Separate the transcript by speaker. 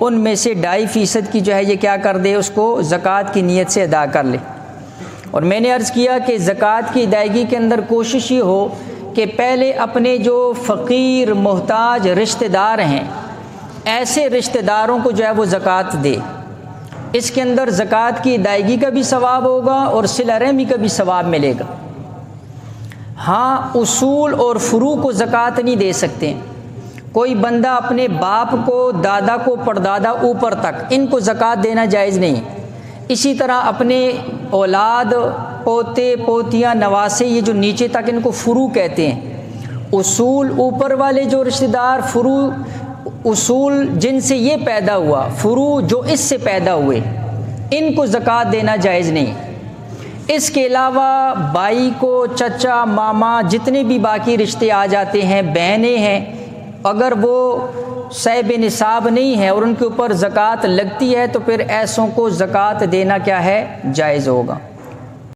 Speaker 1: ان میں سے 2.5% کی جو ہے یہ کیا کر دے، اس کو زکوٰۃ کی نیت سے ادا کر لے۔ اور میں نے عرض کیا کہ زکوٰۃ کی ادائیگی کے اندر کوشش یہ ہو کہ پہلے اپنے جو فقیر محتاج رشتہ دار ہیں ایسے رشتہ داروں کو جو ہے وہ زکوٰۃ دے۔ اس کے اندر زکوٰۃ کی ادائیگی کا بھی ثواب ہوگا اور صلہ رحمی کا بھی ثواب ملے گا۔ ہاں، اصول اور فروع کو زکوٰۃ نہیں دے سکتے۔ کوئی بندہ اپنے باپ کو، دادا کو، پردادا اوپر تک ان کو زکوٰۃ دینا جائز نہیں۔ اسی طرح اپنے اولاد، پوتے، پوتیاں، نواسے، یہ جو نیچے تک ان کو فروع کہتے ہیں۔ اصول اوپر والے جو رشتہ دار، فروع اصول جن سے یہ پیدا ہوا، فروع جو اس سے پیدا ہوئے، ان کو زکوٰۃ دینا جائز نہیں۔ اس کے علاوہ بھائی کو، چچا، ماما، جتنے بھی باقی رشتے آ جاتے ہیں، بہنیں ہیں، اگر وہ صاحب نصاب نہیں ہے اور ان کے اوپر زکوٰۃ لگتی ہے تو پھر ایسوں کو زکوٰۃ دینا کیا ہے، جائز ہوگا۔